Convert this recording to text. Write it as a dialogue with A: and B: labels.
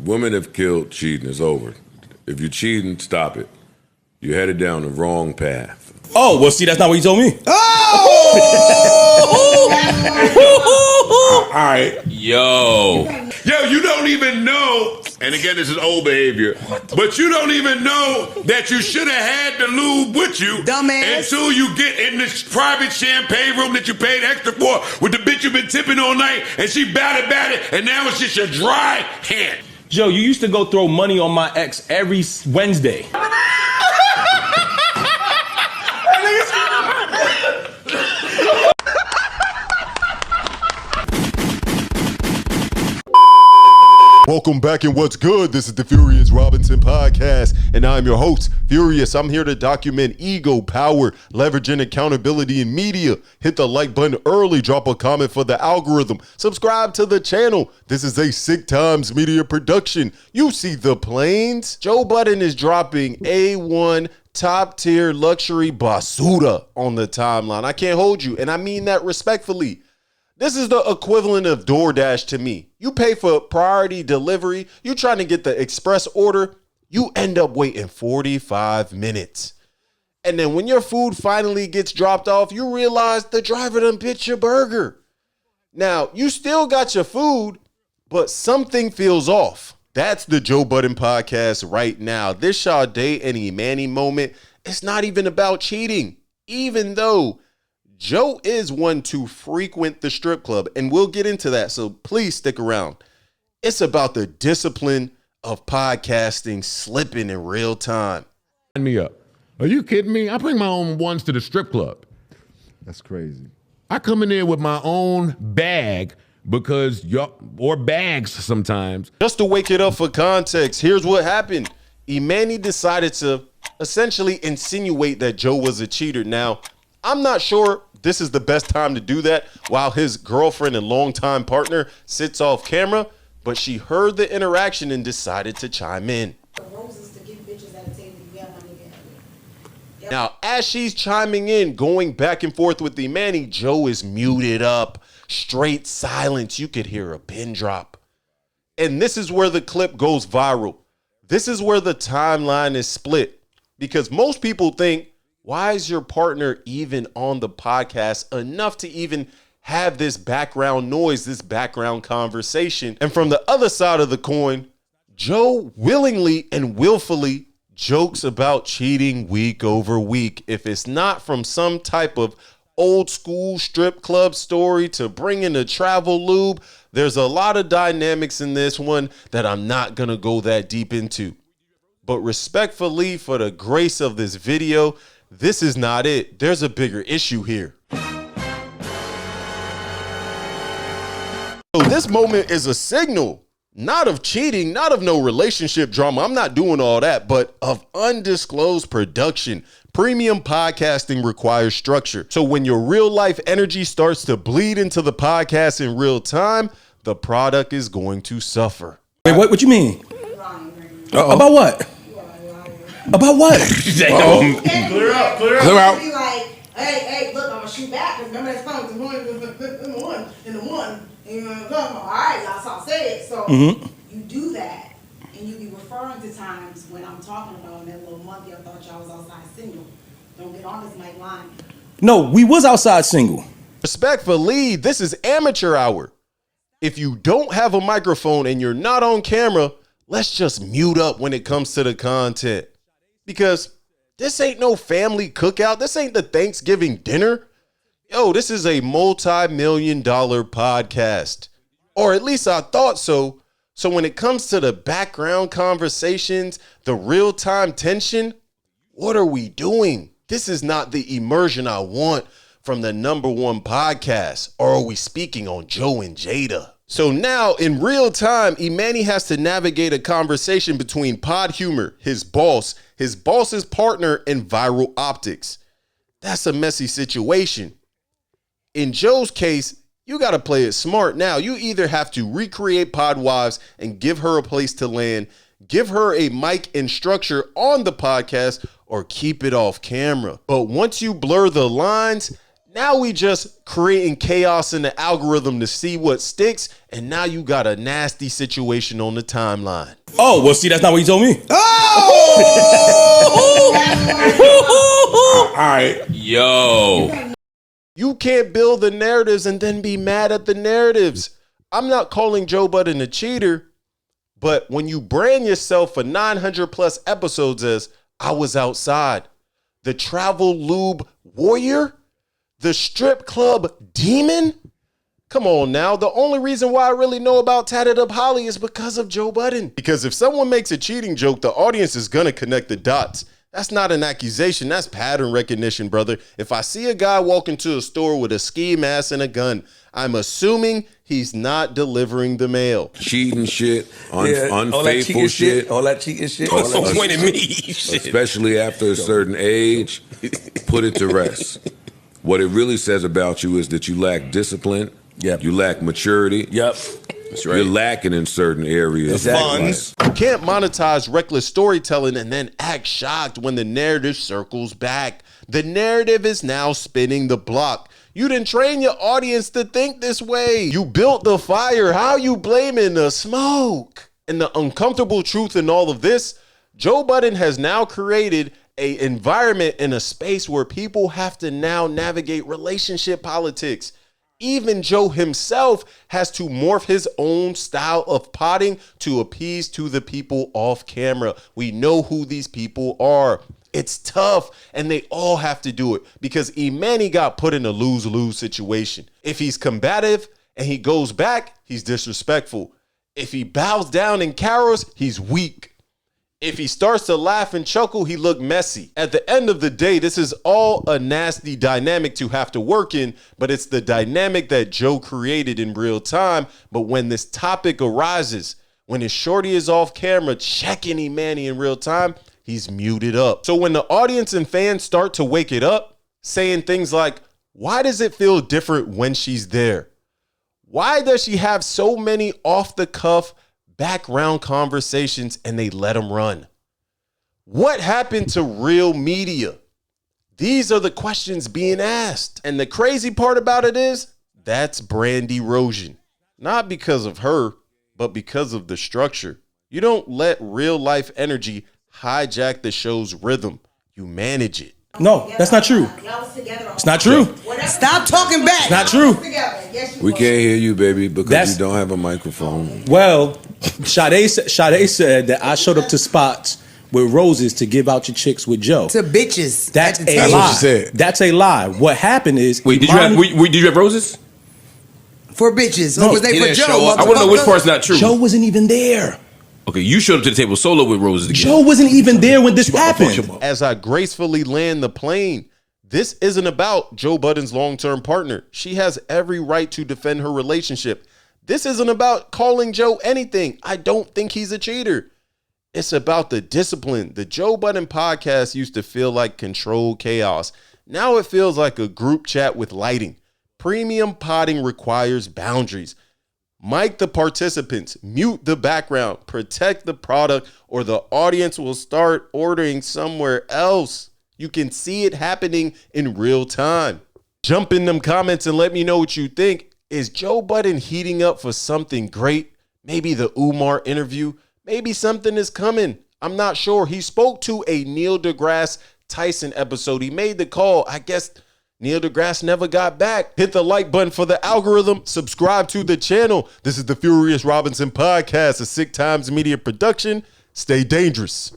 A: Women have killed cheating. It's over. If you're cheating, stop it. You're headed down the wrong path.
B: Oh, well, see, that's not what you told me.
A: All right. Yo, you don't even know, and again, this is old behavior, but you don't even know that you should have had the lube with you.
C: Dumbass.
A: Until you get in this private champagne room that you paid extra for with the bitch you've been tipping all night, and she batted, and now it's just your dry hand.
B: Joe, you used to go throw money on my ex every Wednesday.
D: Welcome back and what's good? This is the FuriousRobinson Podcast, and I'm your host, Furious. I'm here to document ego, power, leveraging accountability in media. Hit the like button early, drop a comment for the algorithm, subscribe to the channel. This is a Sick Times media production. You see the planes? Joe Budden is dropping A1 top tier luxury basura on the timeline. I can't hold you, and I mean that respectfully. This is the equivalent of DoorDash to me. You pay for priority delivery. You trying to get the express order. You end up waiting 45 minutes. And then when your food finally gets dropped off, you realize the driver done bit your burger. Now, you still got your food, but something feels off. That's the Joe Budden Podcast right now. This Sade and Emanny moment, it's not even about cheating, even though Joe is one to frequent the strip club, and we'll get into that, so please stick around. It's about the discipline of podcasting slipping in real time.
E: Sign me up. Are you kidding me? I bring my own ones to the strip club.
F: That's crazy.
E: I come in there with my own bag because or bags sometimes.
D: Just to wake it up for context, here's what happened. Emanny decided to essentially insinuate that Joe was a cheater. Now, I'm not sure this is the best time to do that while his girlfriend and longtime partner sits off camera, but she heard the interaction and decided to chime in. Now, as she's chiming in, going back and forth with Emanny, Joe is muted up, straight silence. You could hear a pin drop. And this is where the clip goes viral. This is where the timeline is split, because most people think, why is your partner even on the podcast enough to even have this background noise, this background conversation? And from the other side of the coin, Joe willingly and willfully jokes about cheating week over week. If it's not from some type of old school strip club story to bring in a travel lube, there's a lot of dynamics in this one that I'm not going to go that deep into. But respectfully, for the grace of this video, this is not it. There's a bigger issue here. So this moment is a signal, not of cheating, not of no relationship drama. I'm not doing all that, but of undisclosed production. Premium podcasting requires structure. So when your real life energy starts to bleed into the podcast in real time, the product is going to suffer.
B: Wait, what you mean?
C: Uh-oh.
B: About what? About what?
C: Clear out. Be like, hey, look, I'm gonna shoot back. Cause remember that's coming to one in the one. And you're gonna come. All right, y'all saw say it. So you do that, and you be referring to times when I'm talking about that little monkey. I thought y'all was outside single. Don't get on this mic line.
B: No, we was outside single.
D: Respectfully, this is amateur hour. If you don't have a microphone and you're not on camera, let's just mute up when it comes to the content. Because this ain't no family cookout. This ain't the Thanksgiving dinner. Yo, this is a multi-million-dollar podcast. Or at least I thought so. So when it comes to the background conversations, the real-time tension, what are we doing? This is not the immersion I want from the #1 podcast. Or are we speaking on Joe and Jada? So now in real time, Emanny has to navigate a conversation between Pod Humor, his boss, his boss's partner, and Viral Optics. That's a messy situation. In Joe's case, you got to play it smart. Now, you either have to recreate Pod Wives and give her a place to land, give her a mic and structure on the podcast, or keep it off camera. But once you blur the lines, Now we just creating chaos in the algorithm to see what sticks, and now you got a nasty situation on the timeline.
B: Oh, well, see, that's not what you told me.
A: All right. Yo.
D: You can't build the narratives and then be mad at the narratives. I'm not calling Joe Budden a cheater, but when you brand yourself for 900 plus episodes as I was outside, the travel lube warrior, the strip club demon, come on now. The only reason why I really know about Tatted Up Holly is because of Joe Budden. Because if someone makes a cheating joke, the audience is going to connect the dots. That's not an accusation. That's pattern recognition, brother. If I see a guy walk into a store with a ski mask and a gun, I'm assuming he's not delivering the mail.
A: Cheating shit, unfaithful shit.
F: All that cheating shit.
B: What's the point of me?
A: Especially after a certain age, put it to rest. What it really says about you is that you lack discipline.
B: Yep.
A: You lack maturity.
B: Yep. That's right.
A: You're lacking in certain areas.
B: Exactly.
D: You can't monetize reckless storytelling and then act shocked when the narrative circles back. The narrative is now spinning the block. You didn't train your audience to think this way. You built the fire. How you blaming the smoke? And the uncomfortable truth in all of this, Joe Budden has now created an environment in a space where people have to now navigate relationship politics. Even Joe himself has to morph his own style of potting to appease to the people off camera. We know who these people are. It's tough, and they all have to do it because Emanny got put in a lose-lose situation. If he's combative and he goes back, he's disrespectful. If he bows down and cowers, he's weak. If he starts to laugh and chuckle, he look messy. At the end of the day, this is all a nasty dynamic to have to work in, but it's the dynamic that Joe created in real time. But when this topic arises, when his shorty is off camera checking Emanny in real time, he's muted up. So when the audience and fans start to wake it up, saying things like, why does it feel different when she's there? Why does she have so many off-the-cuff background conversations and they let them run? What happened to real media? These are the questions being asked. And the crazy part about it is that's brand erosion. Not because of her, but because of the structure. You don't let real life energy hijack the show's rhythm. You manage it.
B: No, that's not true. It's not true.
C: Stop talking back.
B: It's not true.
A: We can't hear you, baby, because you don't have a microphone.
B: Well, Sade said that I showed up to spots with roses to give out your chicks with Joe.
G: To bitches.
B: That's a
E: That's
B: lie.
E: what she said.
B: That's a lie. What happened is...
F: Wait, did you have roses?
G: For bitches.
B: No,
G: or was they
F: he
G: for
F: didn't
G: Joe?
F: show up. I want to know which part's not true.
B: Joe wasn't even there.
F: Okay, you showed up to the table solo with roses again.
B: Joe wasn't even there when this happened.
D: As I gracefully land the plane, this isn't about Joe Budden's long-term partner. She has every right to defend her relationship. This isn't about calling Joe anything. I don't think he's a cheater. It's about the discipline. The Joe Budden podcast used to feel like controlled chaos. Now it feels like a group chat with lighting. Premium potting requires boundaries. Mic the participants, mute the background, protect the product, or the audience will start ordering somewhere else. You can see it happening in real time. Jump in them comments and let me know what you think. Is Joe Budden heating up for something great? Maybe the Umar interview? Maybe something is coming. I'm not sure. He spoke to a Neil deGrasse Tyson episode. He made the call. I guess Neil deGrasse never got back. Hit the like button for the algorithm. Subscribe to the channel. This is the Furious Robinson Podcast, a Sick Times Media production. Stay dangerous.